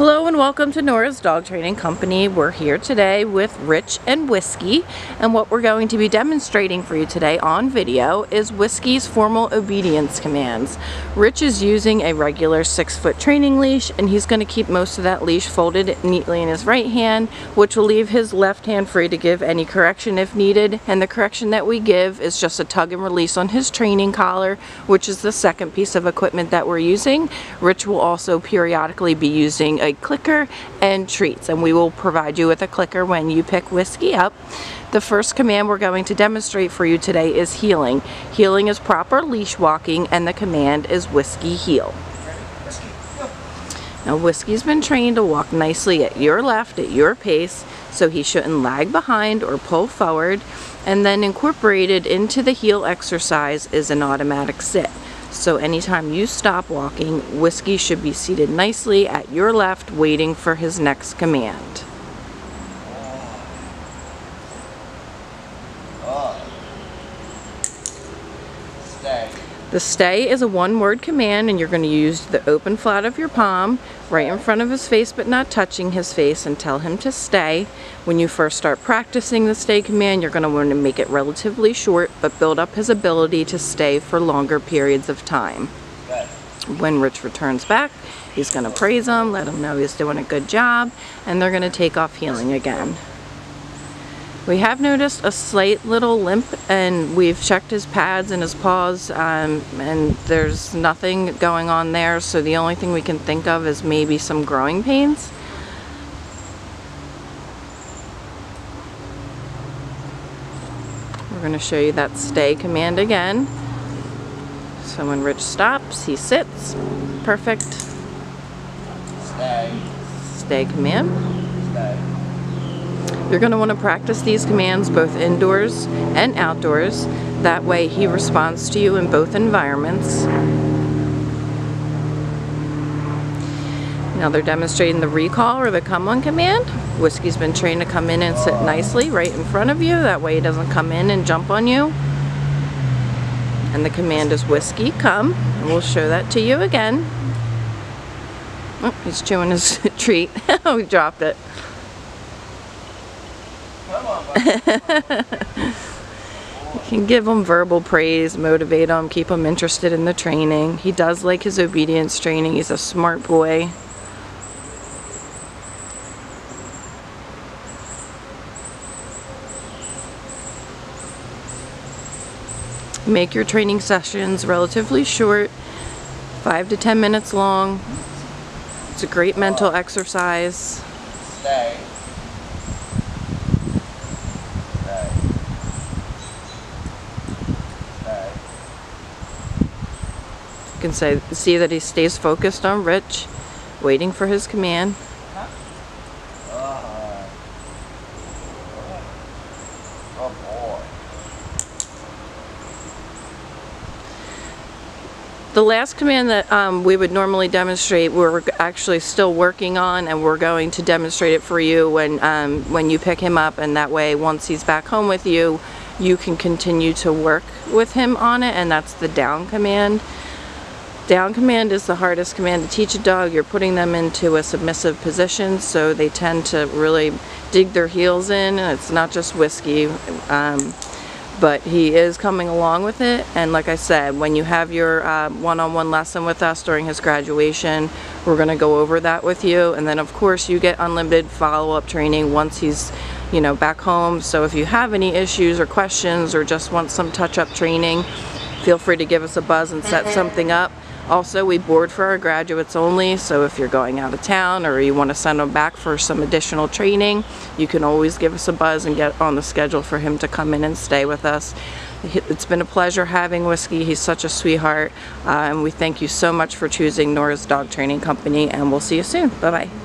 Hello and welcome to Nora's Dog Training Company. We're here today with Rich and Whiskey, and what we're going to be demonstrating for you today on video is Whiskey's formal obedience commands. Rich is using a regular 6-foot training leash, and he's going to keep most of that leash folded neatly in his right hand, which will leave his left hand free to give any correction if needed. And the correction that we give is just a tug and release on his training collar, which is the second piece of equipment that we're using. Rich will also periodically be using a clicker and treats, and we will provide you with a clicker when you pick Whiskey up. The first command we're going to demonstrate for you today is heeling. Heeling is proper leash walking, and the command is Whiskey heel. Now Whiskey's been trained to walk nicely at your left at your pace, so he shouldn't lag behind or pull forward. And then incorporated into the heel exercise is an automatic sit. So anytime you stop walking, Whiskey should be seated nicely at your left, waiting for his next command. Stay. The stay is a one-word command, and you're going to use the open flat of your palm right in front of his face but not touching his face, and tell him to stay. When you first start practicing the stay command, you're going to want to make it relatively short but build up his ability to stay for longer periods of time. When Rich returns back, he's going to praise him, let him know he's doing a good job, and they're going to take off heeling again. We have noticed a slight little limp, and we've checked his pads and his paws, and there's nothing going on there, so the only thing we can think of is maybe some growing pains. We're going to show you that stay command again. So when Rich stops, he sits. Perfect. Stay. Stay command. Stay. You're going to want to practice these commands both indoors and outdoors. That way he responds to you in both environments. Now they're demonstrating the recall or the come on command. Whiskey's been trained to come in and sit nicely right in front of you. That way he doesn't come in and jump on you. And the command is Whiskey, come. And we'll show that to you again. Oh, he's chewing his treat. Oh, he dropped it. You can give him verbal praise, motivate him, keep him interested in the training. He does like his obedience training. He's a smart boy. Make your training sessions relatively short, 5 to 10 minutes long. It's a great mental exercise. Stay. You can see that he stays focused on Rich, waiting for his command. Oh boy. The last command that we would normally demonstrate, we're actually still working on, and we're going to demonstrate it for you when you pick him up, and that way once he's back home with you, you can continue to work with him on it, and that's the down command. Down command is the hardest command to teach a dog. You're putting them into a submissive position, so they tend to really dig their heels in, and it's not just Whiskey, but he is coming along with it. And like I said, when you have your one-on-one lesson with us during his graduation, we're going to go over that with you, and then of course you get unlimited follow-up training once he's back home. So if you have any issues or questions or just want some touch-up training, feel free to give us a buzz and set something up. Also, we board for our graduates only, so if you're going out of town or you want to send them back for some additional training, you can always give us a buzz and get on the schedule for him to come in and stay with us. It's been a pleasure having Whiskey. He's such a sweetheart, and we thank you so much for choosing Nora's Dog Training Company, and we'll see you soon. Bye-bye.